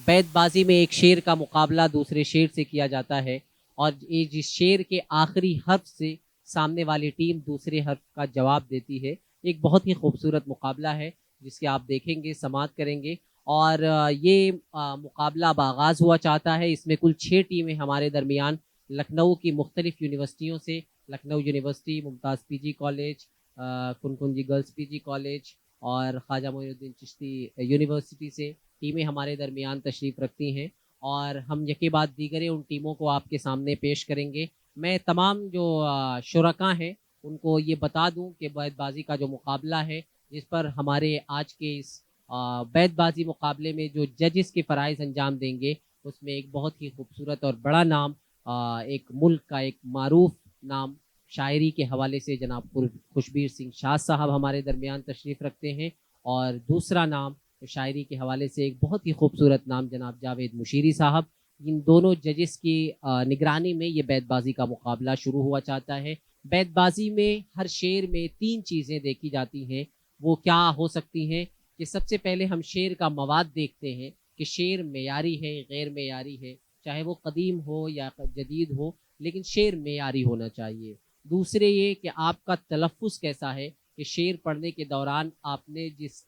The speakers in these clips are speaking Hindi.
बैतबाजी में एक शेर का मुकाबला दूसरे शेर से किया जाता है और ये जिस शेर के आखिरी हर्फ से सामने वाली टीम दूसरे हर्फ का जवाब देती है। एक बहुत ही खूबसूरत मुकाबला है जिसके आप देखेंगे, समाअत करेंगे। और ये मुकाबला अब आगाज़ हुआ चाहता है। इसमें कुल 6 टीमें हमारे दरमियान लखनऊ की मुख्तलिफ यूनिवर्सिटियों से, Lucknow university, Mumtaz PG college, कुनकुंजी गर्ल्स पीजी कॉलेज और ख्वाजा मोइनुद्दीन चिश्ती यूनिवर्सिटी से टीमें हमारे दरमियान तशरीफ़ रखती हैं और हम यके बाद दीगरे उन टीमों को आपके सामने पेश करेंगे। मैं तमाम जो शुरका हैं उनको ये बता दूं कि बैतबाजी का जो मुकाबला है, जिस पर हमारे आज के इस बैतबाजी मुकाबले में जो जजेस के फ़राइज़ अंजाम देंगे, उसमें एक बहुत ही खूबसूरत और बड़ा नाम, एक मुल्क का एक मारूफ नाम शायरी के हवाले से जनाब खुशबीर सिंह शाह साहब हमारे दरमियान तशरीफ़ रखते हैं और दूसरा नाम शायरी के हवाले से एक बहुत ही खूबसूरत नाम जनाब जावेद मुशीरी साहब। इन दोनों जजेस की निगरानी में ये बैतबाजी का मुकाबला शुरू हुआ चाहता है। बैतबाजी में हर शेर में 3 चीज़ें देखी जाती हैं। वो क्या हो सकती हैं कि सबसे पहले हम शेर का मवाद देखते हैं कि शेर मेयारी है, गैर मेयारी है, चाहे वो कदीम हो या जदीद हो, लेकिन शेर मेयारी होना चाहिए। दूसरे ये कि आपका तलफ़्फ़ुज़ कैसा है, कि शेर पढ़ने के दौरान आपने जिस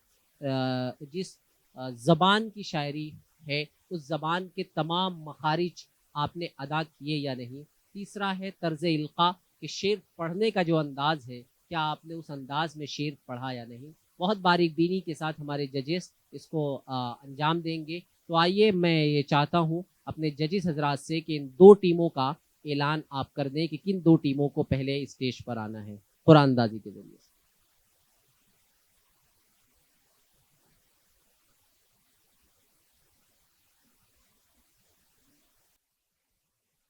ज़बान की शायरी है उस ज़बान के तमाम मखारिज आपने अदा किए या नहीं। तीसरा है तर्ज़ इल्क़ा, कि शेर पढ़ने का जो अंदाज़ है, क्या आपने उस अंदाज़ में शेर पढ़ा या नहीं। बहुत बारीकबीनी के साथ हमारे जजेस इसको अंजाम देंगे। तो आइए मैं ये चाहता हूँ अपने जजेस हज़रात से कि इन 2 टीमों का ऐलान आप कर दें कि किन 2 टीमों को पहले स्टेज पर आना है कुरानंदाज़ी के ज़रिए से।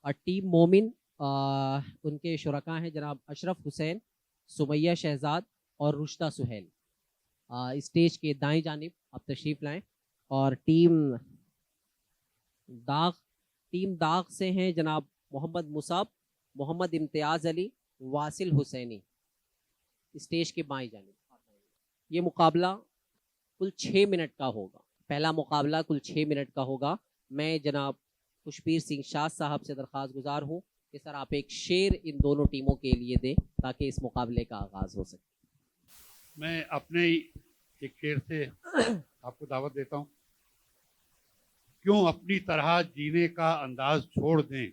और टीम मोमिन, उनके शुरका हैं जनाब अशरफ हुसैन, सुमैया शहजाद और रुश्ता सुहेल। स्टेज के दाएं जानिब आप तशरीफ़ लाएं। और दाग टीम दाग से हैं जनाब मोहम्मद मुसाब, मोहम्मद इम्तियाज़ अली, वासिल हुसैनी। स्टेज के बाएं जानिब। ये मुकाबला कुल 6 मिनट का होगा। पहला मुकाबला कुल 6 मिनट का होगा। मैं जनाब खुशबीर सिंह शाह साहब से दरख्वास्त गुजार हूँ कि सर आप एक शेर इन दोनों टीमों के लिए दें ताकि इस मुकाबले का आगाज़ हो सके। मैं अपने ही एक शेर से आपको दावत देता हूँ। क्यों अपनी तरह जीने का अंदाज छोड़ दें,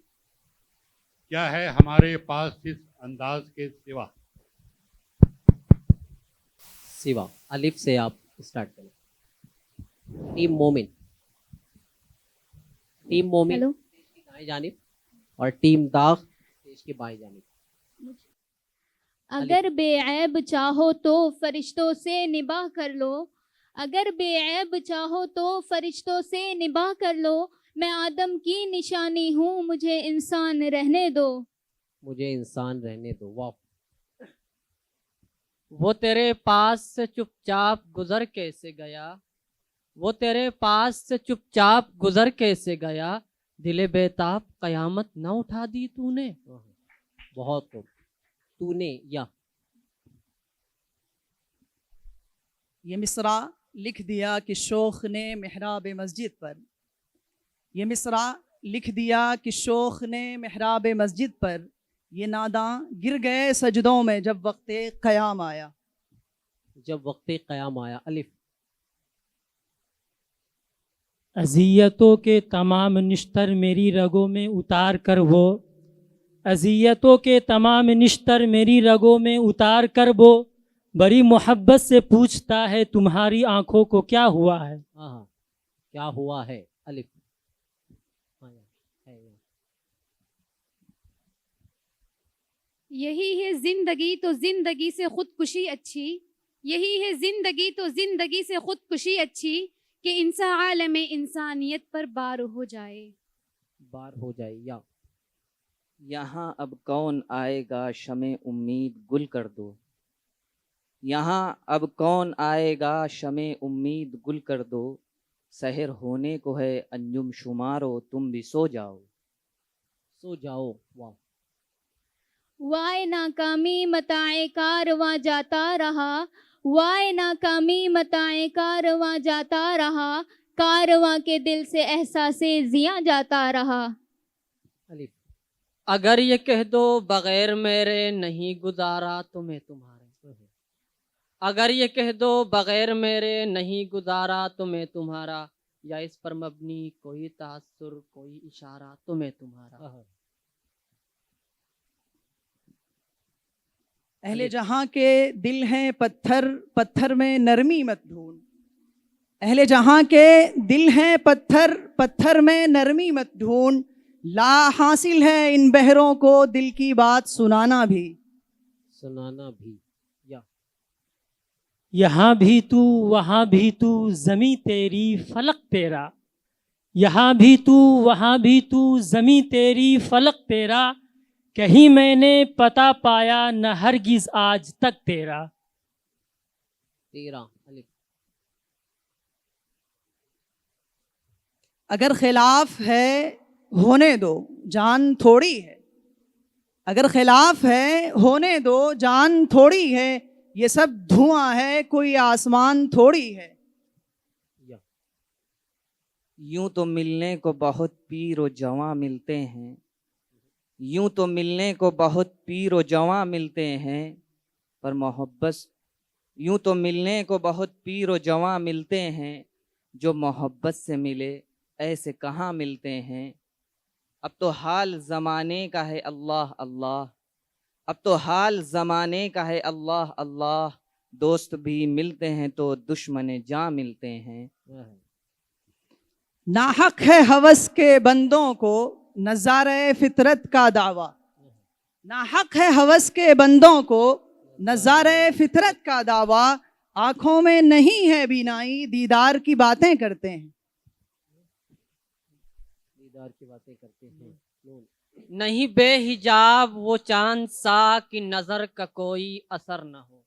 क्या है हमारे पास इस अंदाज के सिवा। सिवा अलिफ से आप स्टार्ट करें। टीम मोमिन दाएं जानिब और टीम दाग देश के बाएं जानिब। अगर बेऐब चाहो तो फरिश्तों से निबाह कर लो, अगर बेऐब चाहो तो फरिश्तों से निबाह कर लो। मैं आदम की निशानी हूँ, मुझे इंसान रहने दो, मुझे इंसान रहने दो। वाह। वो तेरे पास से चुपचाप गुजर कैसे गया, वो तेरे पास से चुपचाप गुजर कैसे गया, दिले बेताब कयामत न उठा दी तूने। बहुत खूब। तूने या ये मिसरा लिख दिया कि शोख ने मेहराब मस्जिद पर, ये मिसरा लिख दिया कि शोख ने मेहराब मस्जिद पर, ये नादां गिर गए सजदों में जब वक्ते क़याम आया, जब वक्ते क़याम आया। अलिफ। अज़ियतों के तमाम निश्तर मेरी रगों में उतार कर वो, अज़ियतों के तमाम निश्तर मेरी रगों में उतार कर वो, बड़ी मोहब्बत से पूछता है तुम्हारी आंखों को क्या हुआ है। हाँ, क्या हुआ है। अलिफ। यही है जिंदगी तो जिंदगी से खुदकुशी अच्छी, यही है जिंदगी तो जिंदगी से खुदकुशी अच्छी, कि इंसान आलम इंसानियत पर बार हो जाए। बार हो जाए। या यहाँ अब कौन आएगा शमे उम्मीद गुल कर दो, यहाँ अब कौन आएगा शमे उम्मीद गुल कर दो, सहर होने को है अंजुम शुमारो तुम भी सो जाओ। सो जाओ। वाह। वाए नाकामी मताए कारवां जाता रहा, वाए नाकामी मताए कारवां जाता रहा, कारवां के दिल से एहसासे जिया जाता रहा। अलिफ। अगर ये कह दो बगैर मेरे नहीं गुजारा तुम्हें तुम्हारे, अगर ये कह दो बगैर मेरे नहीं गुजारा तुम्हें तुम्हारा, या इस पर मबनी कोई तासुर कोई इशारा तुम्हें तुम्हारा। अहले जहां के दिल हैं पत्थर, पत्थर में नरमी मत ढूंढ। अहले जहां के दिल हैं पत्थर, पत्थर में नरमी मत ढूंढ। ला हासिल है इन बहरों को दिल की बात सुनाना भी। सुनाना भी। या यहाँ भी तू वहाँ भी तू, ज़मी तेरी फलक तेरा। यहाँ भी तू वहाँ भी तू, ज़मी तेरी फलक तेरा। कहीं मैंने पता पाया न हरगिज़ आज तक तेरा। 13 अलिफ। अगर खिलाफ है होने दो, जान थोड़ी है। अगर खिलाफ है होने दो, जान थोड़ी है। ये सब धुआं है कोई आसमान थोड़ी है। या यूं तो मिलने को बहुत पीर व जवां मिलते हैं, यूं तो मिलने को बहुत पीर व जवां मिलते हैं, पर मोहब्बत, यूं तो मिलने को बहुत पीर व जवां मिलते हैं, जो मोहब्बत से मिले ऐसे कहाँ मिलते हैं। अब तो हाल ज़माने का है अल्लाह अल्लाह, अब तो हाल ज़माने का है अल्लाह अल्लाह, दोस्त भी मिलते हैं तो दुश्मन जां मिलते हैं। नाहक है हवस के बंदों को नज़ारे फितरत का दावा। नाहक है हवस के बंदों को नज़ारे फितरत का दावा। आंखों में नहीं है बीनाई, दीदार की बातें करते हैं। दीदार की बातें करते हैं। नून। नहीं बेहिजाब वो चांद सा कि नजर का कोई असर न हो,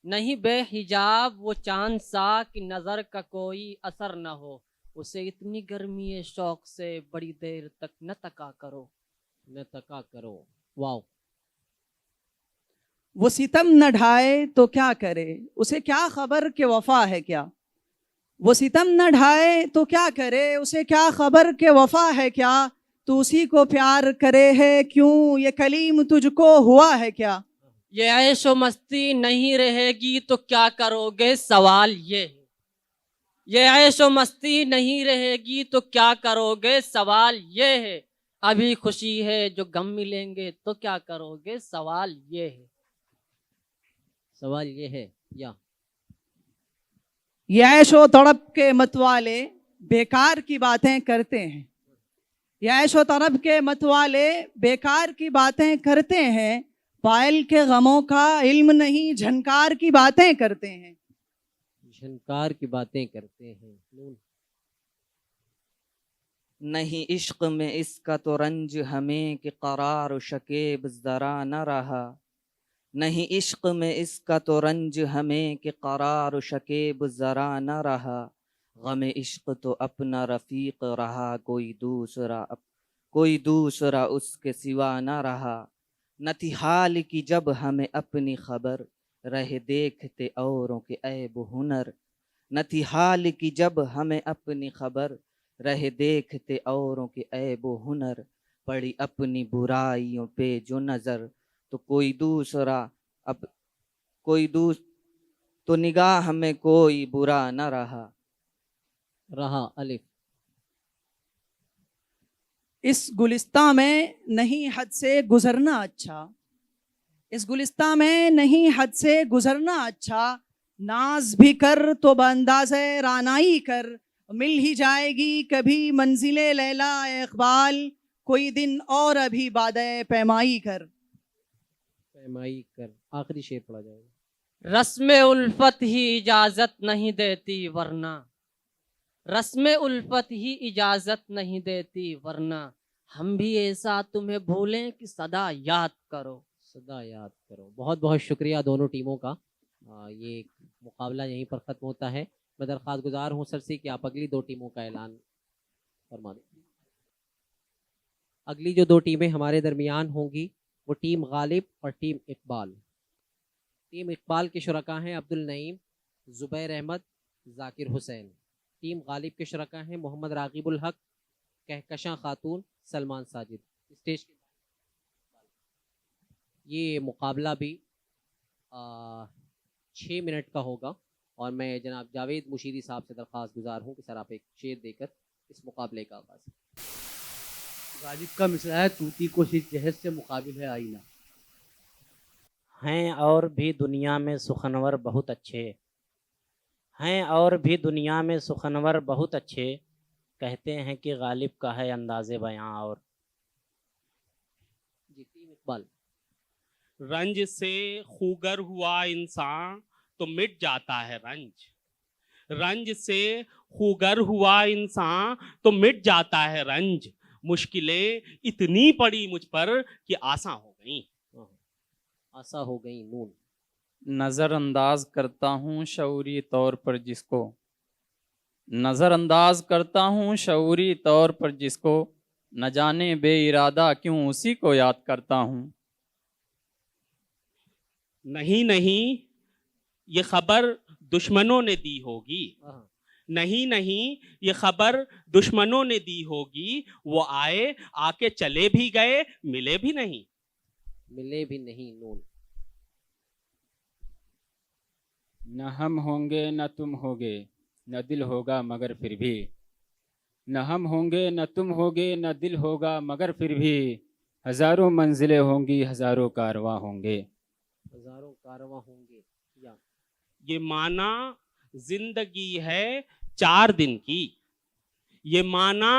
नहीं बेहिजाब वो चांद सा कि नजर का कोई असर न हो, उसे इतनी गर्मी शौक से बड़ी देर तक न तका करो, न तका करो। वाओ। वो सितम न ढाए तो क्या करे, उसे क्या खबर के वफा है क्या। वो सितम न ढाए तो क्या करे, उसे क्या खबर के वफा है क्या। तू उसी को प्यार करे है क्यों, ये कलीम तुझको हुआ है क्या। ये ऐशो मस्ती नहीं रहेगी तो क्या करोगे सवाल ये है, ये ऐशो मस्ती नहीं रहेगी तो क्या करोगे सवाल ये है, अभी खुशी है जो गम मिलेंगे तो क्या करोगे सवाल ये है। सवाल ये है। या ये ऐशो तड़प के मतवाले बेकार की बातें करते हैं। ये ऐशो तड़प के मतवाले बेकार की बातें करते हैं। पायल के गमों का इल्म नहीं, झनकार की बातें करते हैं। झनकार की बातें करते हैं। नून। नहीं इश्क में इसका तो रंज हमें कि करार शकीब ज़रा न रहा, नहीं इश्क में इसका तो रंज हमें कि करार शकीब ज़रा न रहा, गम इश्क तो अपना रफ़ीक रहा कोई दूसरा उसके सिवा न रहा। न थी हाल की जब हमें अपनी खबर, रहे देखते औरों के ऐब हुनर। न थी हाल की जब हमें अपनी खबर, रहे देखते औरों के ऐब हुनर। पड़ी अपनी बुराइयों पे जो नज़र, तो कोई दूसरा अब कोई तो निगाह में कोई बुरा न रहा। रहा अलिफ। इस गुलिस्तां में नहीं हद से गुजरना अच्छा, इस गुलिस्तां में नहीं हद से गुजरना अच्छा। नाज भी कर तो बंदाज़े रानाई कर, मिल ही जाएगी कभी मंजिले लैला इकबाल, कोई दिन और अभी बादे पैमाई कर। पैमाई कर। आखिरी शेर पढ़ा जाएगा। रस्म उल्फत ही इजाजत नहीं देती वरना, रस्म उल्फत ही इजाजत नहीं देती वरना, हम भी ऐसा तुम्हें भूलें कि सदा याद करो। सदा याद करो। बहुत बहुत शुक्रिया दोनों टीमों का। ये मुकाबला यहीं पर ख़त्म होता है। मैं दरख्वास्त गुजार हूँ सर से कि आप अगली दो टीमों का ऐलान फरमा दें। अगली जो दो टीमें हमारे दरमियान होंगी वो टीम गालिब और टीम इकबाल। टीम इकबाल के शुरका हैं अब्दुल नईम, ज़ुबैर अहमद, जाकिर हुसैन। टीम गालिब के शुरका हैं मोहम्मद रागिबुल हक, कहकशां खातून, सलमान साजिद। स्टेज के ये मुकाबला भी 6 मिनट का होगा और मैं जनाब जावेद मुशीरी साहब से दरख्वास्त गुजार हूँ कि सर आप एक शेर देकर इस मुकाबले का आगाज़। गालिब का मिसरा है, तूती को सिर्फ जहज से मुकाबिल है आईना। हैं और भी दुनिया में सुखनवर बहुत अच्छे, हैं और भी दुनिया में सुखनवर बहुत अच्छे, कहते हैं कि गालिब का है अंदाज़े बयां और। जी टीम इकबाल। रंज से खूगर हुआ इंसान तो मिट जाता है रंज, रंज से खूगर हुआ इंसान तो मिट जाता है रंज, मुश्किलें इतनी पड़ी मुझ पर कि आसान हो गई। आसा हो गई नून। नज़रअंदाज करता हूँ शऊरी तौर पर जिसको, नज़रअंदाज करता हूँ शऊरी तौर पर जिसको, न जाने बेइरादा क्यों उसी को याद करता हूँ। नहीं नहीं ये खबर दुश्मनों ने दी होगी, नहीं नहीं ये खबर दुश्मनों ने दी होगी, वो आए आके चले भी गए मिले भी नहीं। मिले भी नहीं नून। न हम होंगे न तुम होगे न दिल होगा मगर फिर भी, न हम होंगे न तुम होगे न दिल होगा मगर फिर भी, हजारों मंजिलें होंगी हजारों कारवां होंगे। हजारों कारवां होंगे। या ये माना जिंदगी है 4 दिन की, ये माना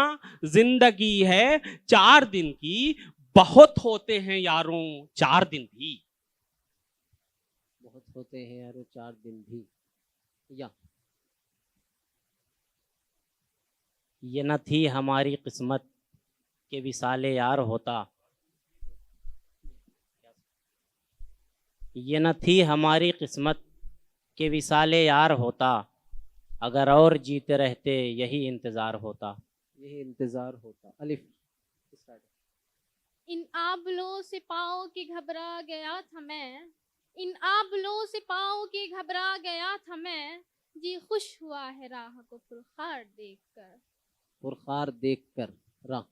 जिंदगी है 4 दिन की, बहुत होते हैं यारों 4 दिन भी। बहुत होते हैं यारों 4 दिन भी। या ये न थी हमारी किस्मत के विसाले यार होता, ये न थी हमारी किस्मत के विसाले यार होता, अगर और जीते रहते यही इंतज़ार होता। यही इंतज़ार होता। अलिफ। इन आबलों से पाओ कि घबरा गया था मैं, इन आबलों से पाओ कि घबरा गया था मैं, जी खुश हुआ है राह को पुरखार देखकर। पुरखार देखकर। राह।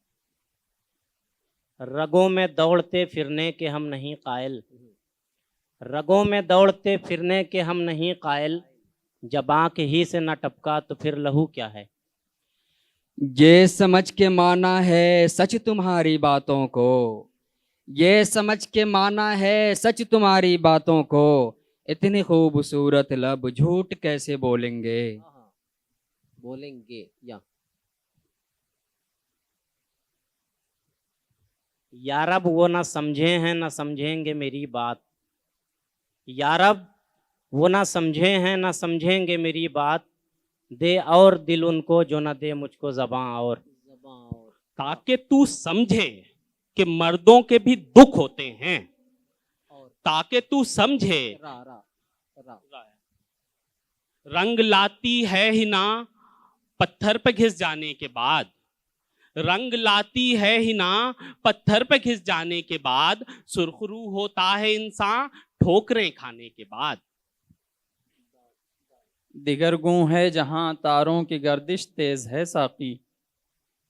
रगों में दौड़ते फिरने के हम नहीं कायल, रगों में दौड़ते फिरने के हम नहीं कायल, जब आँख ही से न टपका तो फिर लहू क्या है। ये समझ के माना है सच तुम्हारी बातों को, ये समझ के माना है सच तुम्हारी बातों को, इतनी खूबसूरत लब झूठ कैसे बोलेंगे। बोलेंगे। यारब वो ना समझे हैं ना समझेंगे मेरी बात, यारब वो ना समझे हैं ना समझेंगे मेरी बात, दे और दिल उनको जो ना दे मुझको ज़बां और। ताकि तू समझे कि मर्दों के भी दुख होते हैं, ताकि तू समझे। रंग लाती है हिना पत्थर पे घिस जाने के बाद, रंग लाती है हिना पत्थर पे घिस जाने के बाद, सुरखरू होता है इंसान ठोकरें खाने के बाद। दिगरगूं है जहाँ तारों की गर्दिश तेज है साकी,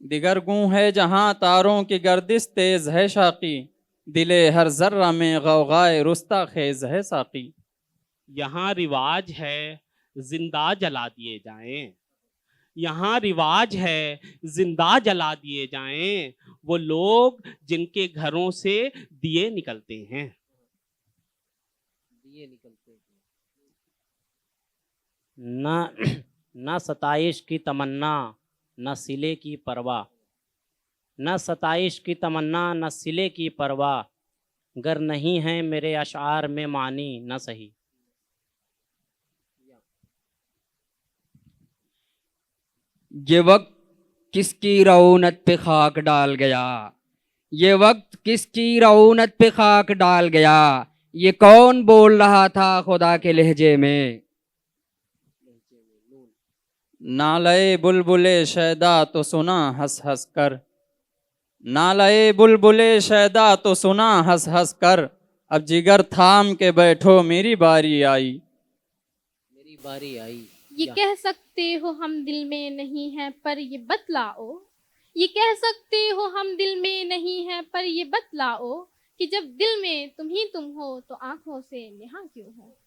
दिगरगूं है जहाँ तारों की गर्दिश तेज है साकी, दिले हर जर्रा में गौगाए रुस्ता खेज है साकी। यहाँ रिवाज है जिंदा जला दिए जाएं, यहाँ रिवाज है जिंदा जला दिए जाएं, वो लोग जिनके घरों से दिए निकलते हैं। दिए निकलते हैं। न सताइश की तमन्ना न सिले की परवाह, न सताइश की तमन्ना न सिले की परवाह, गर नहीं है मेरे अशार में मानी न सही। ये वक्त किसकी रौनक पे खाक डाल गया, ये वक्त किसकी रौनक पे खाक डाल गया, ये कौन बोल रहा था खुदा के लहजे में। नालए बुलबुले शैदा तो सुना हंस हंस कर, नालए बुलबुले शैदा तो सुना हंस हंस कर, अब जिगर थाम के बैठो मेरी बारी आई। मेरी बारी आई। ये या। कह सकते हो हम दिल में नहीं हैं पर ये बतलाओ, ये कह सकते हो हम दिल में नहीं हैं पर ये बतलाओ कि जब दिल में तुम ही तुम हो तो आंखों से नेहा क्यों हो।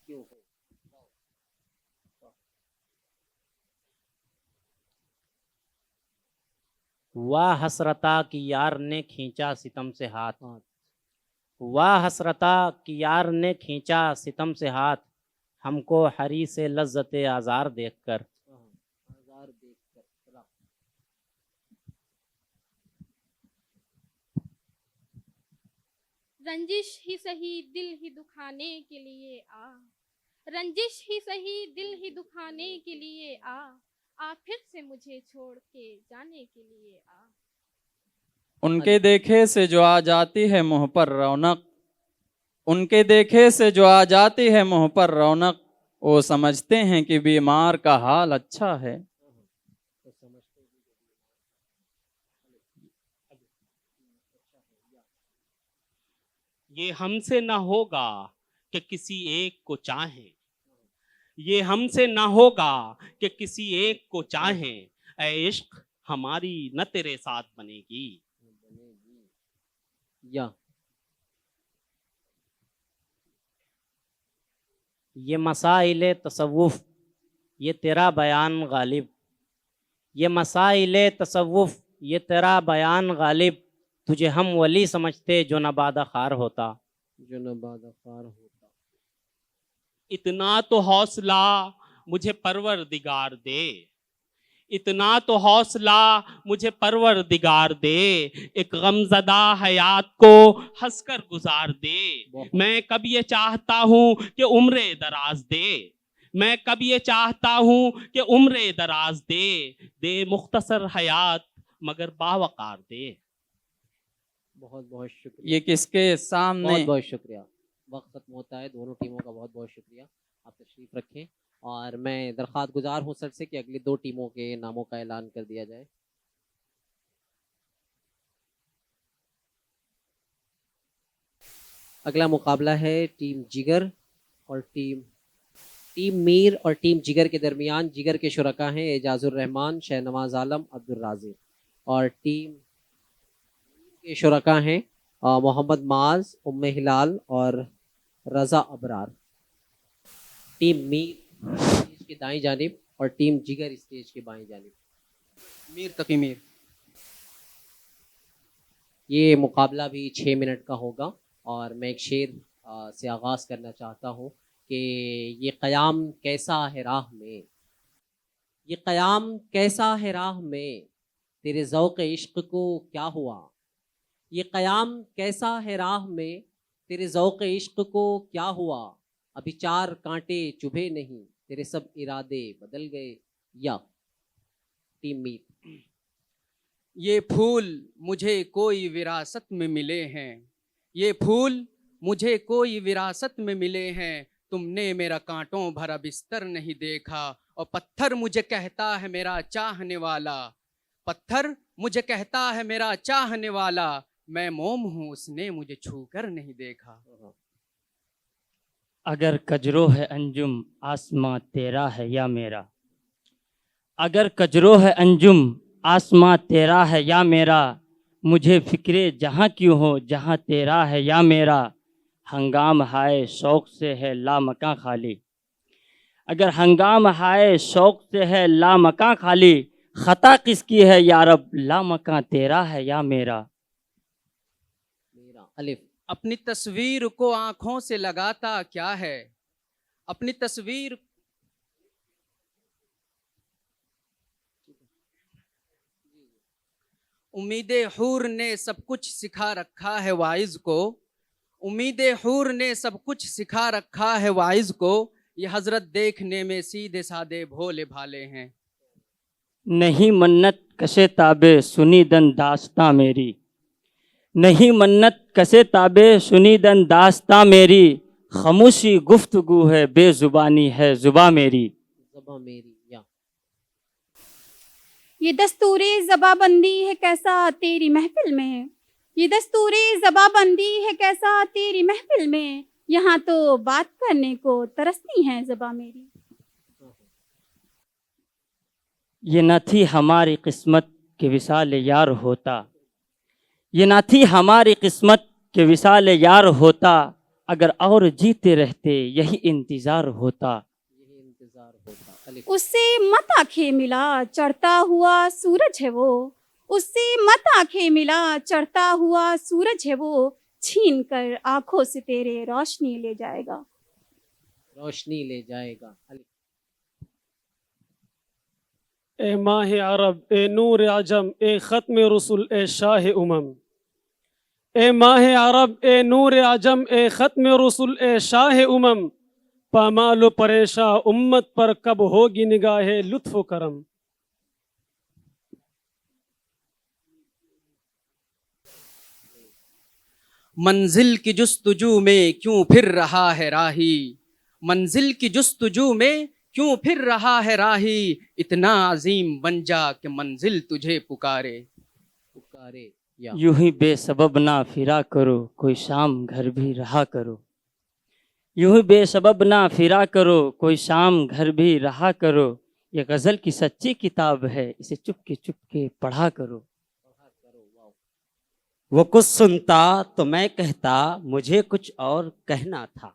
क्यों हो? वाह हसरता कि यार ने खींचा सितम से हाथ, वाह हसरता कि यार ने खींचा सितम से हाथ, हमको हरी से लज्जत आज़ार देखकर। आज़ार देखकर चला। रंजिश ही सही दिल ही दुखाने के लिए आ, रंजिश ही सही दिल ही दुखाने के लिए आ फिर से मुझे छोड़ के जाने के लिए आ। उनके देखे से जो आ जाती है मुँह पर रौनक, उनके देखे से जो आ जाती है मुँह पर रौनक, वो समझते हैं कि बीमार का हाल अच्छा है। ये हमसे न होगा कि किसी एक को चाहें, ये हमसे न होगा कि किसी एक को चाहें, ऐ इश्क हमारी न तेरे साथ बनेगी। या। ये मसाइल तसव्वुफ़ ये तेरा बयान गालिब, ये मसाइल तसव्वुफ़ ये तेरा बयान गालिब, तुझे हम वली समझते जो नबादा खार होता। जो नबादा खार होता। इतना तो हौसला मुझे परवरदिगार दे, इतना तो हौसला मुझे परवरदिगार दे, एक गमज़दा हयात को हंसकर गुजार दे। मैं कब ये चाहता हूँ कि उम्र दराज दे, मैं कब ये चाहता हूँ कि उम्र दराज दे, दे मुख्तसर हयात मगर बावकार दे। बहुत बहुत शुक्रिया। ये किसके सामने। बहुत बहुत शुक्रिया। वक्त खत्म होता है। दोनों टीमों का बहुत बहुत शुक्रिया। आप तशरीफ रखें और मैं दरख्वास्त गुजार हूँ सर से कि अगली 2 टीमों के नामों का ऐलान कर दिया जाए। अगला मुकाबला है टीम जिगर और टीम मीर और टीम जिगर के दरमियान। जिगर के शुरका हैं एजाजुर रहमान, शहनवाज आलम, अब्दुल राज़िक, और टीम के शुरका हैं मोहम्मद माज, उम्मे हिलाल और रज़ा अबरार। टीम मीर स्टेज के दाईं जानिब और टीम जिगर स्टेज के बाईं जानिब। मीर तकी मीर। ये मुकाबला भी 6 मिनट का होगा और मैं एक शेर से आगाज़ करना चाहता हूँ कि ये क़याम कैसा है राह में, ये क़याम कैसा है राह में, तेरे ज़ौक़ इश्क़ को क्या हुआ। ये क़याम कैसा है राह में, तेरे ज़ौक़ इश्क़ को क्या हुआ। अभी 4 कांटे चुभे नहीं, तेरे सब इरादे बदल गए। या। टीम मीर। ये फूल मुझे कोई विरासत में मिले हैं, ये फूल मुझे कोई विरासत में मिले हैं, तुमने मेरा कांटों भरा बिस्तर नहीं देखा। और पत्थर मुझे कहता है मेरा चाहने वाला, पत्थर मुझे कहता है मेरा चाहने वाला, मैं मोम हूँ उसने मुझे छूकर नहीं देखा। अगर कजरो है अंजुम आसमां तेरा है या मेरा, अगर कजरो है अंजुम आसमां तेरा है या मेरा, मुझे फिक्रे जहाँ क्यों हो जहाँ तेरा है या मेरा। हंगाम हाय शौक़ से है लामकां खाली, अगर हंगाम हाय शौक़ से है लामकां खाली, ख़ता किसकी है यारब लामकां तेरा है या मेरा। अलिफ। अपनी तस्वीर को आंखों से लगाता क्या है, अपनी तस्वीर उम्मीदे हूर ने सब कुछ सिखा रखा है वाइज को, उम्मीदे हूर ने सब कुछ सिखा रखा है वाइज को, ये हजरत देखने में सीधे सादे भोले भाले हैं। नहीं मन्नत कशे ताबे सुनी दन दास्तां मेरी, नहीं मन्नत कसे ताबे सुनी दन दास्तां मेरी, खामोशी गुफ्तगू है बेजुबानी है जुबा मेरी। ज़ुबां मेरी। या। ये दस्तूरे ज़बाबंदी है कैसा तेरी महफिल में, ये दस्तूरे ज़बाबंदी है कैसा तेरी महफिल में, यहाँ तो बात करने को तरसती है ज़बां मेरी। ये न थी हमारी किस्मत के विसाल यार होता, ये न थी हमारी किस्मत के विसाल यार होता, अगर और जीते रहते यही इंतज़ार होता। उससे मत आंखें मिला चढ़ता हुआ सूरज है वो, उससे मत आंखें मिला चढ़ता हुआ सूरज है वो, छीन कर आंखों से तेरे रोशनी ले जाएगा। रोशनी ले जाएगा। ए माह अरब ए नूर आजम ए ख़त्म रसूल ए शाह उमम, ए माह अरब ए नूर आजम ए ख़त्म रसूल ए शाह उमम, पामालो परेशा उम्मत पर कब होगी निगाहे लुत्फ़ करम। मंजिल की जुस्तजू में क्यों फिर रहा है राही, मंजिल की जुस्तजू में क्यों फिर रहा है राही, इतना अजीम बन जा कि मंजिल तुझे पुकारे। पुकारे यूं ही बेसबब ना फिरा करो, कोई शाम घर भी रहा करो। यूं ही बेसबब ना फिरा करो, कोई शाम घर भी रहा करो। ये गज़ल की सच्ची किताब है, इसे चुपके पढ़ा करो। वो कुछ सुनता तो मैं कहता मुझे कुछ और कहना था,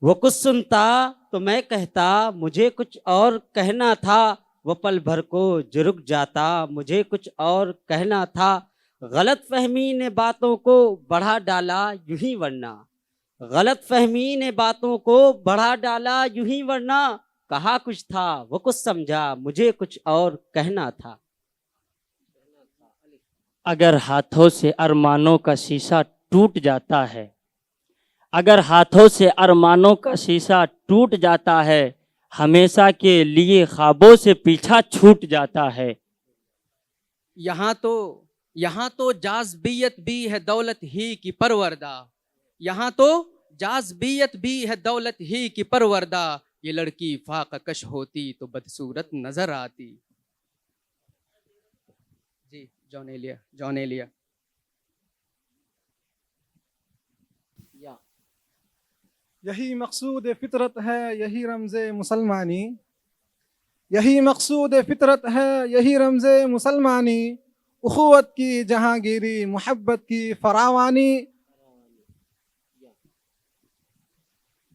वो कुछ सुनता तो मैं कहता मुझे कुछ और कहना था, वो पल भर को जो रुक जाता मुझे कुछ और कहना था। गलत फहमी ने बातों को बढ़ा डाला यूं ही वरना, गलत फहमी ने बातों को बढ़ा डाला यूं ही वरना, कहा कुछ था वो कुछ समझा मुझे कुछ और कहना था। अगर हाथों से अरमानों का शीशा टूट जाता है, अगर हाथों से अरमानों का शीशा टूट जाता है, हमेशा के लिए ख्वाबों से पीछा छूट जाता है। यहाँ तो जाज़बियत भी है दौलत ही की परवरदा, यहाँ तो जाज़बियत भी है दौलत ही की परवरदा, ये लड़की फाककश होती तो बदसूरत नजर आती। जी जॉन एलिया। यही मकसूद फितरत है यही रमज़े मुसलमानी, यही मकसूद फितरत है यही रमज़े मुसलमानी, उखुवत की जहांगीरी मोहब्बत की फरावानी।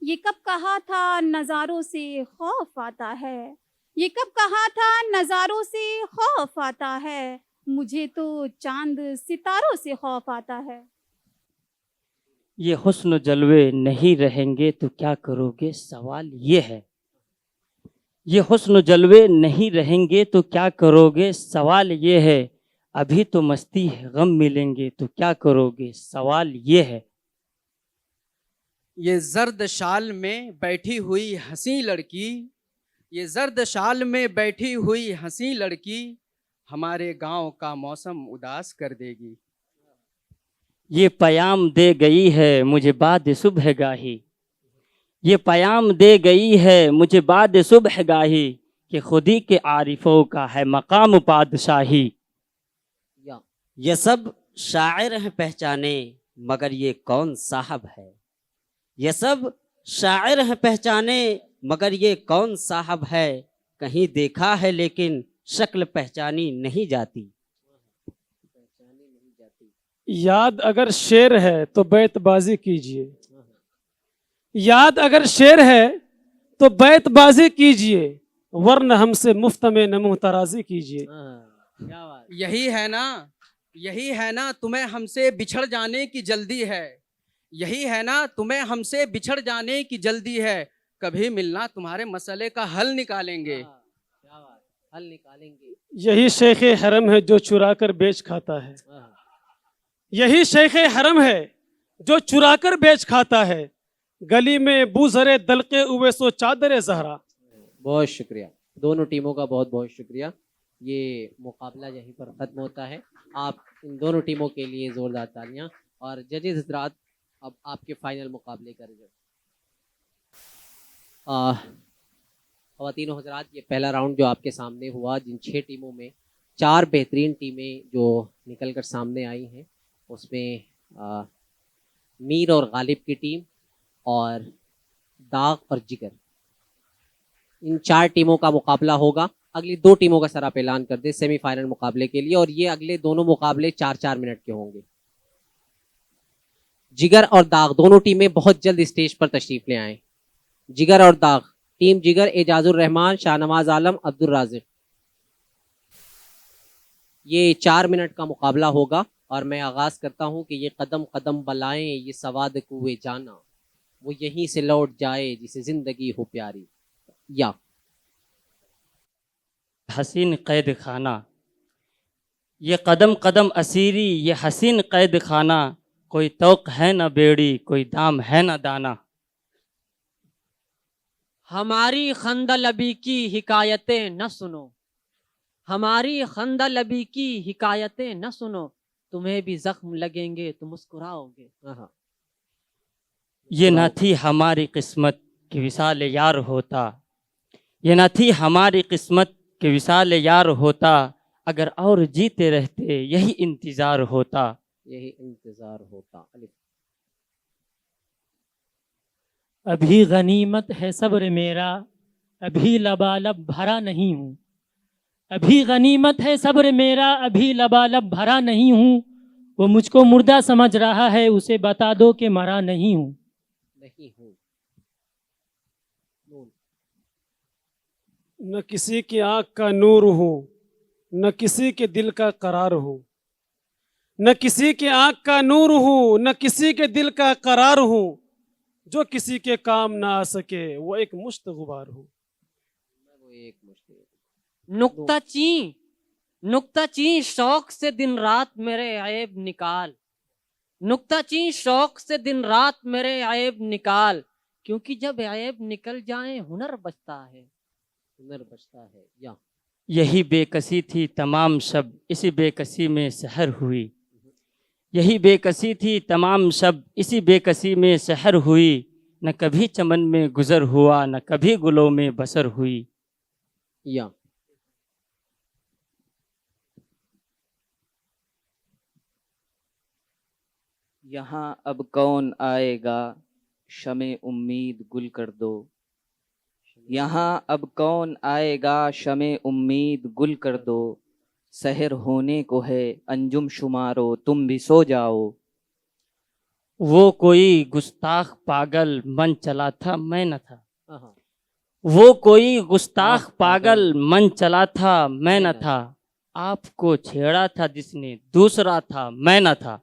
ये कब कहा था नज़ारों से खौफ आता है, ये कब कहा था नज़ारों से खौफ आता है, मुझे तो चांद सितारों से खौफ आता है। ये हुस्न जलवे नहीं रहेंगे तो क्या करोगे सवाल ये है, ये हुस्न जलवे नहीं रहेंगे तो क्या करोगे सवाल ये है, अभी तो मस्ती है गम मिलेंगे तो क्या करोगे सवाल ये है। ये जर्द शाल में बैठी हुई हंसी लड़की, ये जर्द शाल में बैठी हुई हंसी लड़की, हमारे गांव का मौसम उदास कर देगी। ये पयाम दे गई है मुझे बाद सुबह गाही, ये पयाम दे गई है मुझे बाद सुबह गाही, कि खुदी के आरिफों का है मकाम पादशाही। ये सब शायर हैं पहचाने मगर ये कौन साहब है, ये सब शायर हैं पहचाने मगर ये कौन साहब है, कहीं देखा है लेकिन शक्ल पहचानी नहीं जाती। याद अगर शेर है तो बैतबाजी कीजिए, याद अगर शेर है तो बैतबाजी कीजिए, वरना हमसे मुफ्त में नमूह तराजी कीजिए। यही है ना तुम्हें हमसे बिछड़ जाने की जल्दी है, यही है ना तुम्हें हमसे बिछड़ जाने की जल्दी है, कभी मिलना तुम्हारे मसले का हल निकालेंगे। हल निकालेंगे। यही शेख हरम है जो चुरा कर बेच खाता है, यही शेख हरम है जो चुरा कर बेच खाता है, गली में बूज़रे दलके उवे सो चादर ज़हरा। बहुत शुक्रिया, दोनों टीमों का बहुत बहुत शुक्रिया। ये मुकाबला यहीं पर ख़त्म होता है। आप इन दोनों टीमों के लिए ज़ोरदार तालियां। और जजेस हज़रात, अब आपके फाइनल मुकाबले का रिजल्ट। ख़वातीनो हज़रात, ये पहला राउंड जो आपके सामने हुआ, जिन 6 टीमों में 4 बेहतरीन टीमें जो निकल कर सामने आई हैं, उसमें मीर और गालिब की टीम और दाग और जिगर, इन 4 टीमों का मुकाबला होगा। अगली दो टीमों का सर आप ऐलान कर दे सेमीफाइनल मुकाबले के लिए, और ये अगले दोनों मुकाबले 4-4 मिनट के होंगे। जिगर और दाग दोनों टीमें बहुत जल्द स्टेज पर तशरीफ ले आए। जिगर और दाग, टीम जिगर एजाजुर रहमान, शाहनवाज आलम, अब्दुल राजिक। ये 4 मिनट का मुकाबला होगा और मैं आगाज करता हूं कि ये कदम कदम बलाएं ये सवाद कुए जाना, वो यहीं से लौट जाए जिसे जिंदगी हो प्यारी। या हसीन कैद खाना, ये कदम कदम असीरी ये हसीन कैद खाना, कोई तौक है न बेड़ी कोई दाम है न दाना। हमारी खंदा लबी की हिकायतें न सुनो, हमारी खंदा लबी की हिकायतें न सुनो, तुम्हें भी जख्म लगेंगे तो मुस्कुराओगे। ये न थी हमारी किस्मत कि विसाल यार होता, ये न थी हमारी किस्मत कि विसाल यार होता, अगर और जीते रहते यही इंतज़ार होता, यही इंतजार होता। अभी गनीमत है सब्र मेरा, अभी लबालब भरा नहीं हूँ। अभी गनीमत है सब्र मेरा, अभी लबालब भरा नहीं हूँ। वो मुझको मुर्दा समझ रहा है, उसे बता दो कि मरा नहीं हूँ। नहीं हूँ। न किसी की आँख का नूर हूँ, न किसी के दिल का करार हूँ। न किसी के आँख का नूर हूँ, न किसी के दिल का करार हूँ। जो किसी के काम ना आ सके वो एक मुश्त गुबार हूँ। नुक्ता ची शौक से दिन रात मेरे ऐब निकाल, नुक्ता ची शौक से दिन रात मेरे ऐब निकाल, क्योंकि जब ऐब निकल जाए हुनर बचता है, हुनर बचता है। या यही बेकसी थी तमाम शब इसी बेकसी में सहर हुई, यही बेकसी थी तमाम शब इसी बेकसी में सहर हुई, न कभी चमन में गुजर हुआ न कभी गुलों में बसर हुई। या यहाँ अब कौन आएगा शमे उम्मीद गुल कर दो, यहाँ अब कौन आएगा शमे उम्मीद गुल कर दो, सहर होने को है अंजुम शुमारो तुम भी सो जाओ। वो कोई गुस्ताख पागल मन चला था मैं न था, वो कोई गुस्ताख पागल मन चला था मैं न था, आपको छेड़ा था जिसने दूसरा था मैं न था।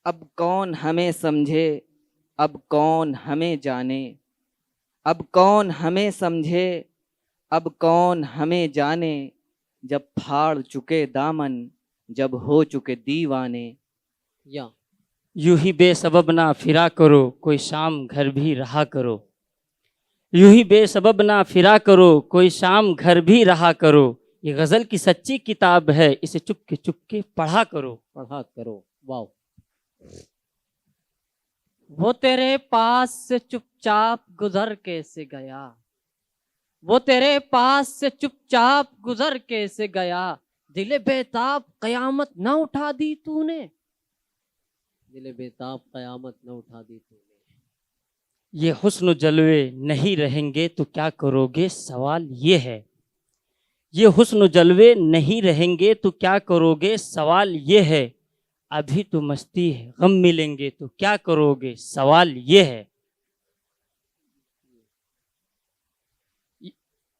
अब कौन हमें समझे अब कौन हमें जाने, अब कौन हमें समझे अब कौन हमें जाने, जब फाड़ चुके दामन जब हो चुके दीवाने। या यूं ही बेसबब ना फिरा करो कोई शाम घर भी रहा करो, यूं ही बेसबब ना फिरा करो कोई शाम घर भी रहा करो, ये गज़ल की सच्ची किताब है इसे चुपके पढ़ा करो। पढ़ा करो। वाह। वो तेरे पास से चुपचाप गुजर कैसे गया, वो तेरे पास से चुपचाप गुजर कैसे गया, दिले बेताब कयामत न उठा दी तूने, दिले बेताब कयामत न उठा दी तूने। ये हुस्न जलवे नहीं रहेंगे तो क्या करोगे सवाल ये है, ये हुस्न जलवे नहीं रहेंगे तो क्या करोगे सवाल ये है, अभी तो मस्ती है गम मिलेंगे तो क्या करोगे सवाल ये है।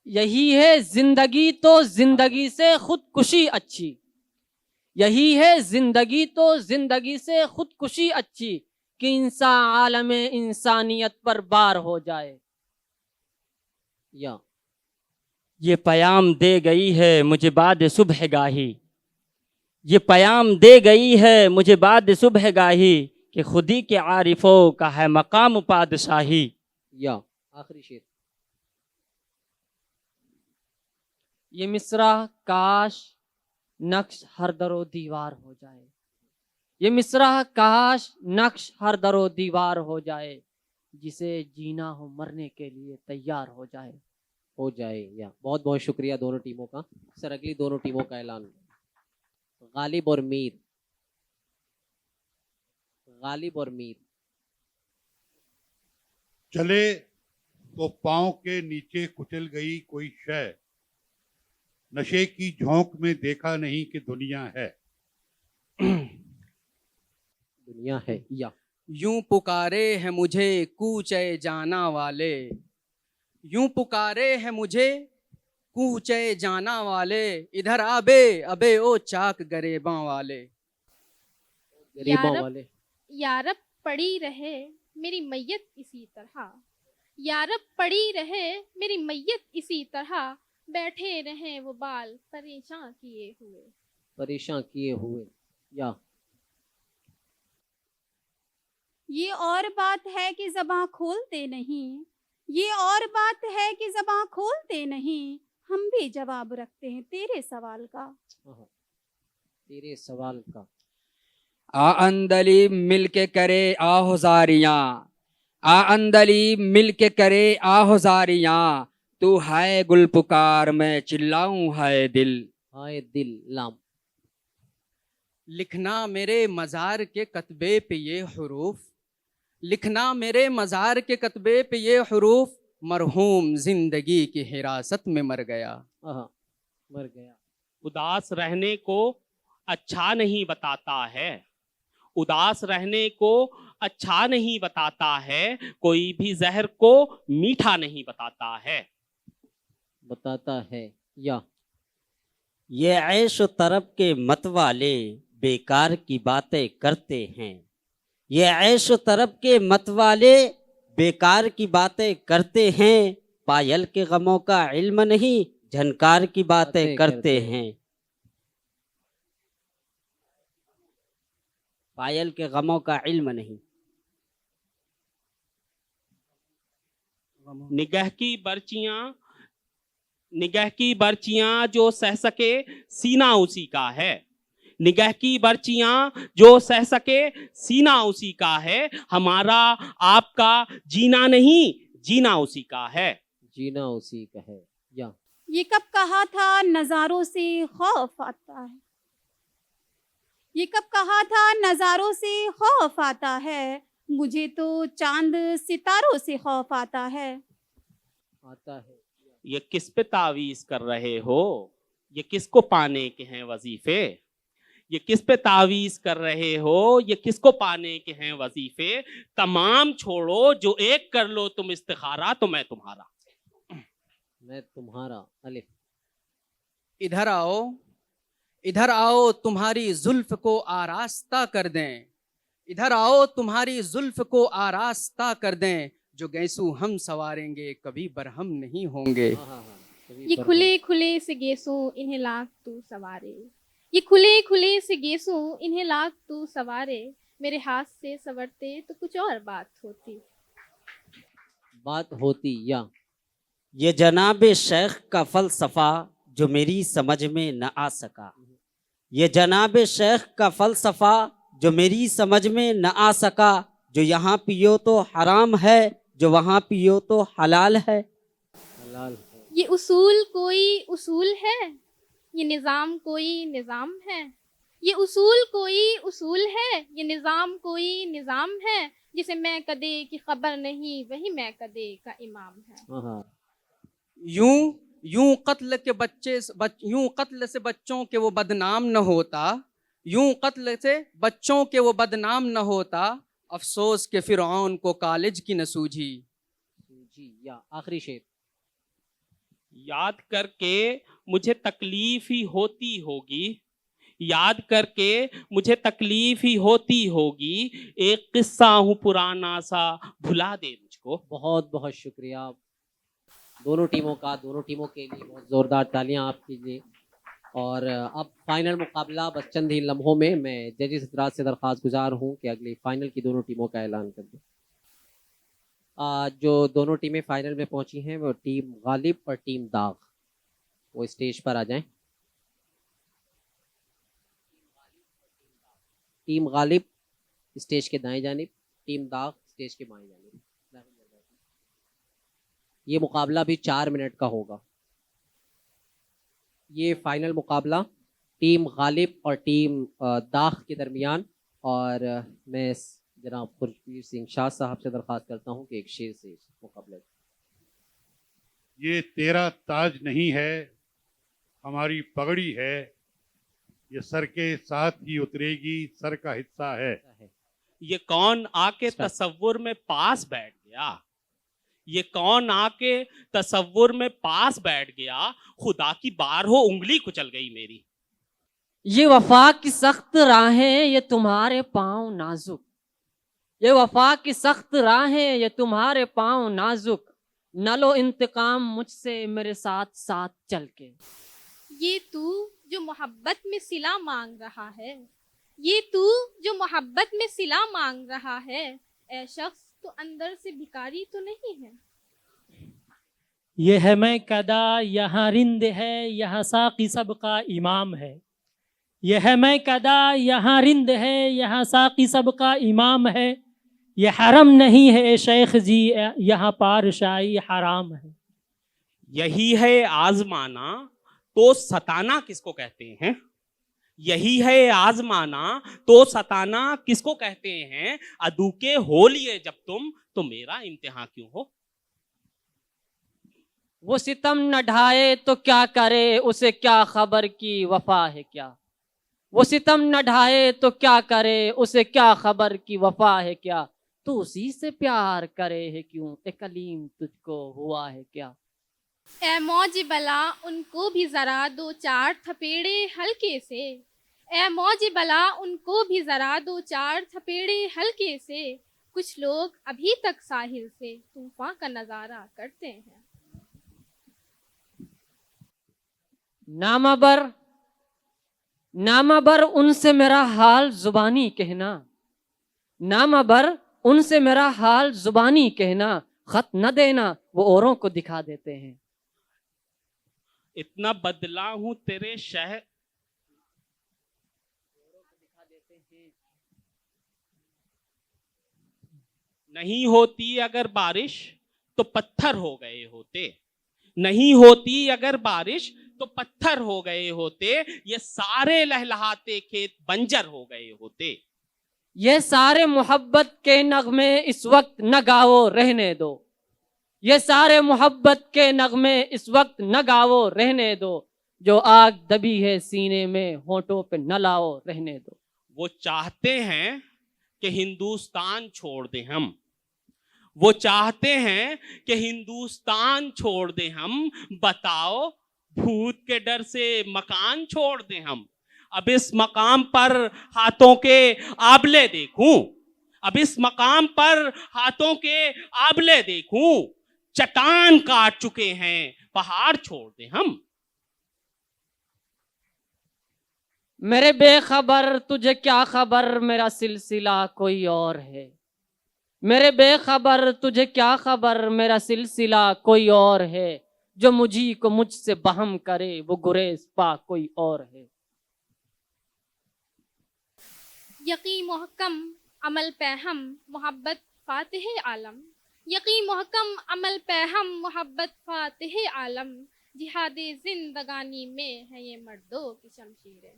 यही है जिंदगी तो जिंदगी से खुदकुशी अच्छी, यही है जिंदगी तो जिंदगी से खुदकुशी अच्छी, कि इंसान आलम इंसानियत पर बार हो जाए। या ये पयाम दे गई है मुझे बाद सुबह गाही, ये पयाम दे गई है मुझे बाद सुबह गाही, कि खुदी के आरिफों का है मकाम पादशाही। या आखिरी शेर। ये मिसरा काश नक्श हर दरो दीवार हो जाए, ये मिसरा काश नक्श हर दरो दीवार हो जाए, जिसे जीना हो मरने के लिए तैयार हो जाए। हो जाए। या बहुत बहुत शुक्रिया दोनों टीमों का। सर अगली दोनों टीमों का ऐलान। गालिब और मीर, गालिब और मीर। चले तो पांव के नीचे कुचल गई कोई शय, नशे की झोंक में देखा नहीं कि दुनिया है। दुनिया है या यूं पुकारे हैं मुझे कूचे जाना वाले, यूं पुकारे हैं मुझे कूचे जाना वाले, इधर आबे अबे ओ चाक गरीबां वाले। गरीबों वाले। यारब पड़ी रहे मेरी मैयत इसी तरह, यारब पड़ी रहे मेरी मैयत इसी तरह, बैठे रहे वो बाल परेशान किए हुए। परेशान किए हुए या ये और बात है कि ज़बां खोलते नहीं, ये और बात है कि ज़बां खोलते नहीं, हम भी जवाब रखते हैं तेरे सवाल का। तेरे सवाल का। आ अंदली मिल के करे आहुजारियाँ, आ अंदली मिल के करे आहुजारियाँ, तू है गुल पुकार मैं चिल्लाऊं है दिल। हाय दिल लाम। लिखना मेरे मज़ार के कतबे पे ये हुरूफ, लिखना मेरे मज़ार के कतबे पे ये हुरूफ, मरहूम जिंदगी की हिरासत में मर गया। मर गया। उदास रहने को अच्छा नहीं बताता है, उदास रहने को अच्छा नहीं बताता है, कोई भी जहर को मीठा नहीं बताता है। बताता है या ये ऐश तरब के मत वाले बेकार की बातें करते हैं, ये ऐश तरब के मत वाले बेकार की बातें करते हैं, पायल के गमों का इल्म नहीं झनकार की बातें करते हैं। पायल के गमों का इल्म नहीं। निगाह की बर्चियां, निगाह की बर्चियां जो सह सके सीना उसी का है, निगाह की बर्चियां जो सह सके सीना उसी का है, हमारा आपका जीना नहीं जीना उसी का है। जीना उसी का है या ये कब कहा था नज़ारों से खौफ आता है, ये कब कहा था नज़ारों से खौफ आता है, मुझे तो चांद सितारों से खौफ आता है। आता है। ये किस पे तावीज़ कर रहे हो, ये किसको पाने के हैं वजीफे, ये किस पे तावीज़ कर रहे हो, ये किसको पाने के हैं वजीफे, तमाम छोड़ो जो एक कर लो तुम इस्तिखारा, तो मैं तुम्हारा। मैं तुम्हारा। अलिफ। इधर आओ, इधर आओ तुम्हारी जुल्फ को आरास्ता कर दें, इधर आओ तुम्हारी जुल्फ को आरास्ता कर दें, जो गैसू हम सवारेंगे कभी बरहम नहीं होंगे। ये खुले खुले से गेसों इन्हें लाख तू सवारे, ये खुले खुले से गेसों इन्हें लाख तू सवारे, मेरे हाथ से सवरते तो कुछ और बात होती। बात होती या ये जनाब शेख का फलसफा जो मेरी समझ में न आ सका, ये जनाब शेख का फलसफा जो मेरी समझ में न आ सका, जो यहाँ पियो तो हराम है जो वहाँ पियो तो हलाल है। हलाल है। ये उसूल कोई उसूल है, ये निज़ाम कोई निज़ाम है, ये उसूल कोई उसूल है, ये निज़ाम कोई निज़ाम है, जिसे मैं कदे की खबर नहीं वही मैं कदे का इमाम है। यूं यूं कत्ल के यूं कत्ल से बच्चों के वो बदनाम न होता, यूं कत्ल से बच्चों के वो बदनाम न होता, अफसोस के फिरौन को कॉलेज की न सूझी। या आखिरी शेर। याद करके मुझे तकलीफ ही होती होगी, याद करके मुझे तकलीफ ही होती होगी, एक किस्सा हूँ पुराना सा भुला दे मुझको। बहुत बहुत शुक्रिया दोनों टीमों का, दोनों टीमों के लिए बहुत ज़ोरदार तालियां आपके लिए। और अब फाइनल मुकाबला बस चंद ही लम्हों में मैं जजेस हज़रात से दरख्वास्त गुजार हूं कि अगली फाइनल की दोनों टीमों का ऐलान कर दें। जो दोनों टीमें फाइनल में पहुंची हैं वो टीम गालिब और टीम दाग, वो स्टेज पर आ जाएं। टीम गालिब स्टेज के दाएं जानिब, टीम दाग स्टेज के बाएं जानिब। ये मुकाबला भी 4 मिनट का होगा। ये फाइनल मुकाबला टीम गालिब और टीम दाग के दरमियान, और मैं जनाब खुर्शीद सिंह शाह साहब से दरख्वास्त करता हूं कि एक शेर से इस मुकाबले ये तेरा ताज नहीं है, हमारी पगड़ी है, ये सर के साथ ही उतरेगी, सर का हिस्सा है। ये कौन आके तसव्वुर में पास बैठ गया, ये कौन आके तसव्वुर में पास बैठ गया, खुदा की बार हो उंगली कुचल गई मेरी। ये वफा की सख्त राहें, ये तुम्हारे पाँव नाजुक, ये वफा की सख्त राहें, ये तुम्हारे पाँव नाजुक, न लो इंतकाम मुझसे मेरे साथ साथ चल के। ये तू जो मोहब्बत में सिला मांग रहा है, ये तू जो मोहब्बत में सिला मांग रहा है, ऐ शख्स तो अंदर से भिखारी तो नहीं है। ये है मैं कदा यहाँ रिंद है, यहाँ साकी सबका इमाम है। ये है मैं कदा यहाँ रिंद है, यहाँ साकी सबका इमाम है। ये हरम नहीं है शेख जी, यहाँ पारशाही हराम है। यही है आजमाना तो सताना किसको कहते हैं, यही है आजमाना तो सताना किसको कहते हैं। अदू के हो लिए जब तुम तो मेरा इम्तिहान क्यों हो। वो सितम न ढाए तो क्या करे, उसे क्या खबर की वफा है क्या। वो सितम न ढाए तो क्या करे, उसे क्या खबर की वफा है क्या। तू उसी से प्यार करे है क्यों, ए कलीम तुझको हुआ है क्या। ऐ मौज बला उनको भी जरा दो चार थपेड़े हल्के से, ऐ मौज बला उनको भी जरा दो चार थपेड़े हल्के से। कुछ लोग अभी तक साहिल से तूफान का नजारा करते हैं। नामाबर उनसे मेरा हाल जुबानी कहना, नामाबर उनसे मेरा हाल जुबानी कहना। खत न देना वो औरों को दिखा देते हैं। इतना बदला हूं तेरे शहर, नहीं होती अगर बारिश तो पत्थर हो गए होते, नहीं होती अगर बारिश तो पत्थर हो गए होते। ये सारे लहलहाते खेत बंजर हो गए होते। ये सारे मोहब्बत के नगमे इस वक्त न गाओ रहने दो, ये सारे मोहब्बत के नगमे इस वक्त न गाओ रहने दो। जो आग दबी है सीने में होठों पे न लाओ रहने दो। वो चाहते हैं कि हिंदुस्तान छोड़ दें हम, वो चाहते हैं कि हिंदुस्तान छोड़ दें हम। बताओ भूत के डर से मकान छोड़ दें हम। अब इस मकाम पर हाथों के आबले देखूं, अब इस मकाम पर हाथों के आबले देखूं। चट्टान काट चुके हैं पहाड़ छोड़ दें हम। मेरे बेखबर तुझे क्या खबर, मेरा सिलसिला कोई और है। मेरे बेखबर तुझे क्या खबर, मेरा सिलसिला कोई और है। जो मुझी को मुझसे बहम करे वो गुरेज पा कोई और है। यकीन मोहकम अमल पे हम मोहब्बत फातिह आलम, यकीन मोहकम अमल पे हम मोहब्बत फातिह आलम। जिहादे जिंदगानी में है ये मर्दों की शमशीरें।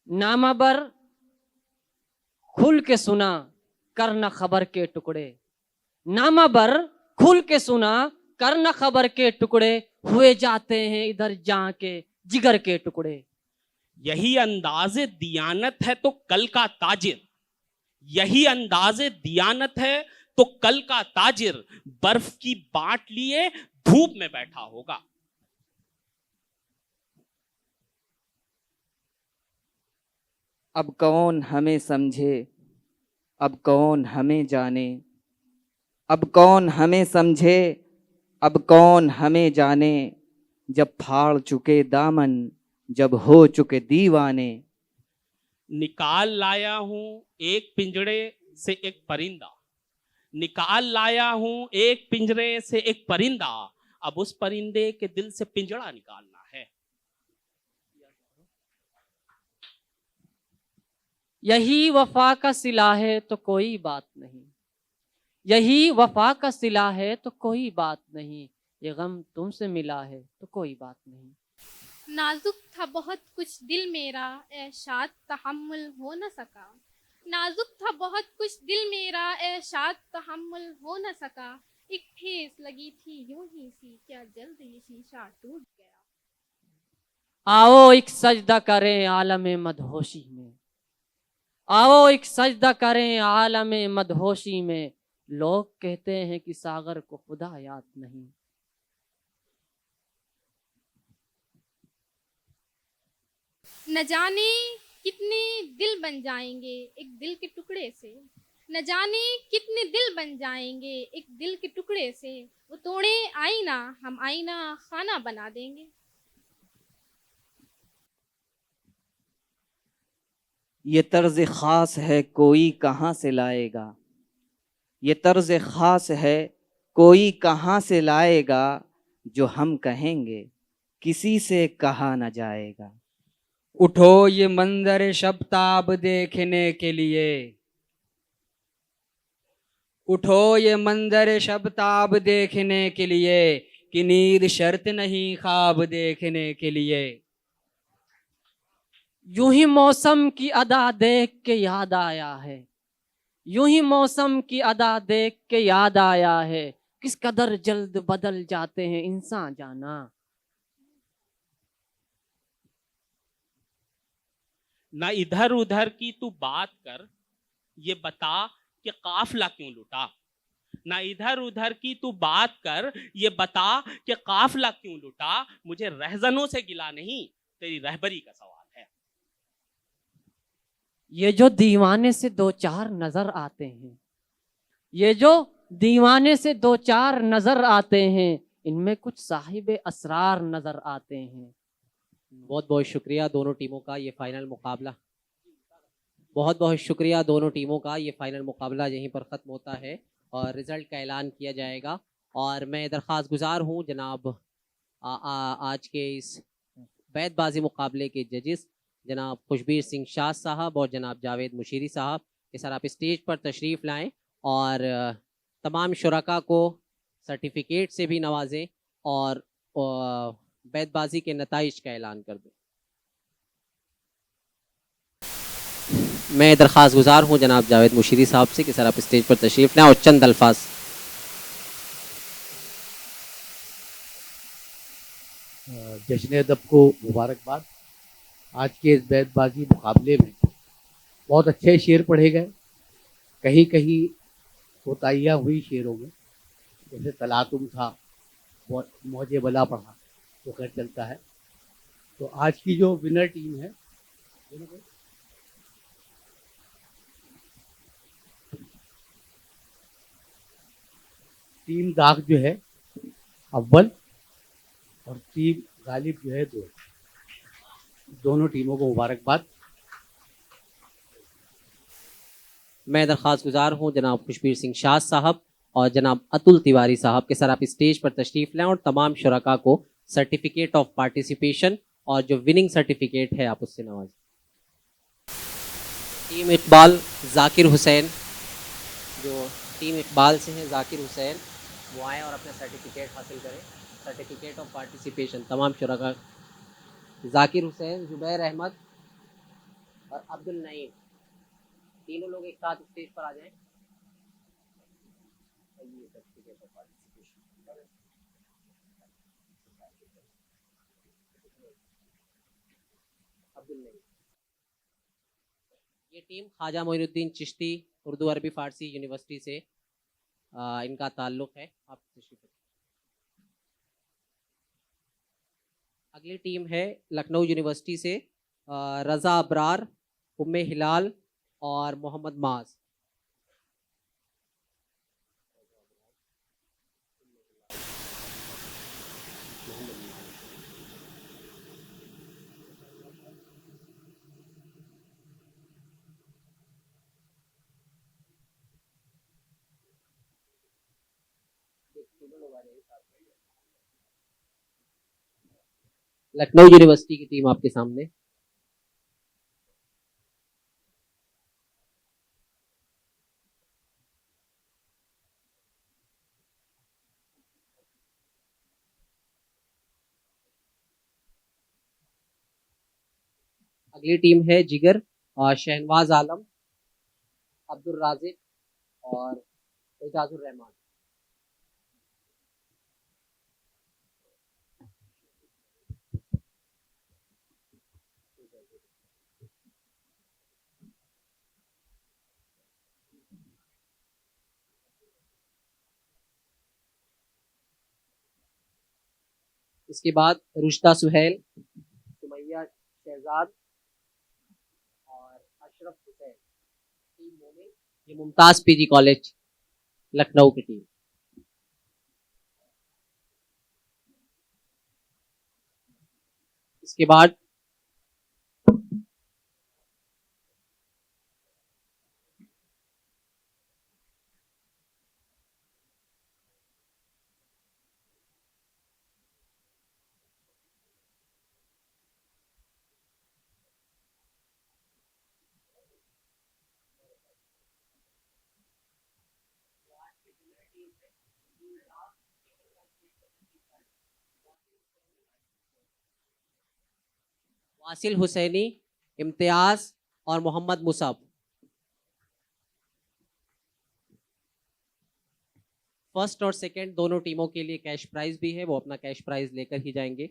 नामाबर खुल के सुना कर न खबर के टुकड़े, नामाबर खुल के सुना कर न खबर के टुकड़े। हुए जाते हैं इधर जहाँ के जिगर के टुकड़े। यही अंदाज़े दियानत है तो कल का ताजिर, यही अंदाज़े दियानत है तो कल का ताजिर बर्फ की बाट लिए धूप में बैठा होगा। अब कौन हमें समझे, अब कौन हमें जाने, अब कौन हमें समझे, अब कौन हमें जाने। जब फाड़ चुके दामन, जब हो चुके दीवाने। निकाल लाया हूं एक पिंजड़े से एक परिंदा, निकाल लाया हूं एक पिंजरे से एक परिंदा। अब उस परिंदे के दिल से पिंजड़ा निकालना है। यही वफा का सिला है तो कोई बात नहीं, यही वफा का सिला है तो कोई बात नहीं। ये गम तुमसे मिला है तो कोई बात नहीं। नाजुक था बहुत कुछ दिल मेरा, ऐ शाद तहम्मुल हो न सका। नाजुक था बहुत कुछ दिल मेरा, ए शाद तहम्मुल हो न सका। एक ठेस लगी थी यूं ही सी, क्या जल्द ये शीशा टूट गया। आओ एक सजदा करें आलम मदहोशी में, आओ एक सजदा करें आलम मदहोशी में। लोग कहते हैं कि सागर को खुदा याद नहीं। न जाने कितने दिल बन जाएंगे एक दिल के टुकड़े से, न जाने कितने दिल बन जाएंगे एक दिल के टुकड़े से। वो तोड़े आईना, हम आईना खाना बना देंगे। ये तर्ज ख़ास है कोई कहाँ से लाएगा, ये तर्ज ख़ास है कोई कहाँ से लाएगा, जो हम कहेंगे किसी से कहा न जाएगा। उठो ये मंजर शबताब देखने के लिए, उठो ये मंजर शबताब देखने के लिए, कि नींद शर्त नहीं ख्वाब देखने के लिए। यूं ही मौसम की अदा देख के याद आया है, यूं ही मौसम की अदा देख के याद आया है। किस कदर जल्द बदल जाते हैं इंसान जाना। ना इधर उधर की तू बात कर, ये बता कि काफिला क्यों लुटा। ना इधर उधर की तू बात कर, ये बता कि काफिला क्यों लुटा। मुझे रहजनों से गिला नहीं, तेरी रहबरी का सवाल है। ये जो दीवाने से दो चार नजर आते हैं, ये जो दीवाने से दो चार नजर आते हैं, इनमें कुछ साहिब असरार नजर आते हैं। बहुत बहुत शुक्रिया दोनों टीमों का। ये फाइनल मुकाबला, बहुत बहुत शुक्रिया दोनों टीमों का। ये फाइनल मुकाबला यहीं पर ख़त्म होता है और रिज़ल्ट का ऐलान किया जाएगा। और मैं दरख्वास्त गुजार हूँ जनाब आज के इस बैतबाजी मुकाबले के जजेस जनाब खुशबीर सिंह शाह साहब और जनाब जावेद मुशीरी साहब के सर आप स्टेज पर तशरीफ़ लाएँ और तमाम शुरका को सर्टिफिकेट से भी नवाजें और बैतबाजी के नताइज का ऐलान कर दें। मैं दरख्वास्त गुजार हूँ जनाब जावेद मुशीरी साहब से कि सर आप स्टेज पर तशरीफ़ लाएँ और चंद अल्फाज। जश्न अदब को मुबारकबाद। आज के इस बैतबाजी मुकाबले में बहुत अच्छे शेर पढ़े गए, कहीं कहीं कोताहियाँ हुई शेरों में, जैसे तलातुम था, मौजे बला पढ़ा तो खैर चलता है। तो आज की जो विनर टीम है, टीम दाग जो है अव्वल और टीम गालिब जो है दो, दोनों टीमों को मुबारकबाद। मैं दरख्वास्त गुजार हूँ जनाब खुशबीर सिंह शाह साहब और जनाब अतुल तिवारी साहब के सर आप स्टेज पर तशरीफ़ लाएँ और तमाम शुरका को सर्टिफिकेट ऑफ पार्टिसिपेशन और जो विनिंग सर्टिफिकेट है आप उससे नवाजें। टीम इकबाल जाकिर हुसैन, जो टीम इकबाल से हैं जाकिर हुसैन, वो आएँ और अपना सर्टिफिकेट हासिल करें। सर्टिफिकेट ऑफ पार्टिसिपेशन तमाम शुरका, जाकिर हुसैन, जुबैर अहमद और अब्दुल नईम, तीनों लोग एक साथ स्टेज पर आ जाएं। ये टीम ख्वाजा मोइनुद्दीन चिश्ती उर्दू अरबी फ़ारसी यूनिवर्सिटी से इनका ताल्लुक़ है। आप अगली टीम है लखनऊ यूनिवर्सिटी से रज़ा अबरार, उम्मे हिलाल और मोहम्मद माज। लखनऊ यूनिवर्सिटी की टीम आपके सामने। अगली टीम है जिगर और शहनवाज आलम अब्दुल राजिक और एजाजुर रहमान। इसके बाद रुश्ता सुहेल, सुमैया शहजाद और अशरफ हुसैन। टीम मोमिन, ये मुमताज पीजी कॉलेज लखनऊ की टीम। इसके बाद वासिल हुसैनी, इम्तियाज और मोहम्मद मुसब। फर्स्ट और सेकंड दोनों टीमों के लिए कैश प्राइज भी है, वो अपना कैश प्राइज लेकर ही जाएंगे।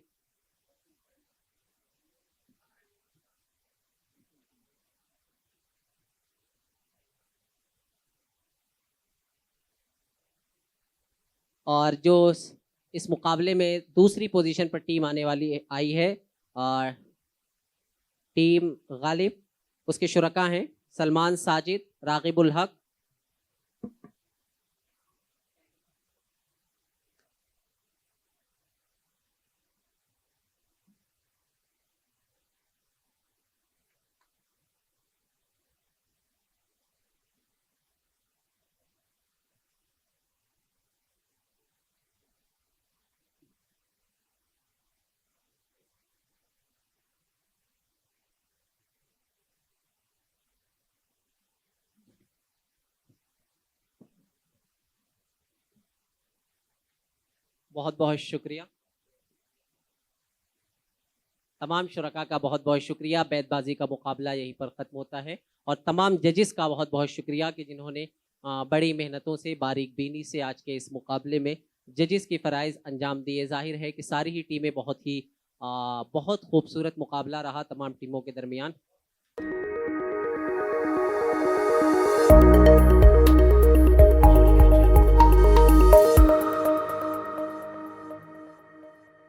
और जो इस मुकाबले में दूसरी पोजीशन पर टीम आने वाली आई है और टीम गालिब, उसके शुरका हैं सलमान साजिद, रागिबुल हक, बहुत बहुत शुक्रिया। तमाम शुरका का बहुत बहुत शुक्रिया। बैतबाजी का मुकाबला यहीं पर ख़त्म होता है और तमाम जजेस का बहुत बहुत शुक्रिया कि जिन्होंने बड़ी मेहनतों से, बारीक बीनी से आज के इस मुकाबले में जजेस की फ़राइज़ अंजाम दिए। ज़ाहिर है कि सारी ही टीमें बहुत खूबसूरत मुकाबला रहा तमाम टीमों के दरमियान।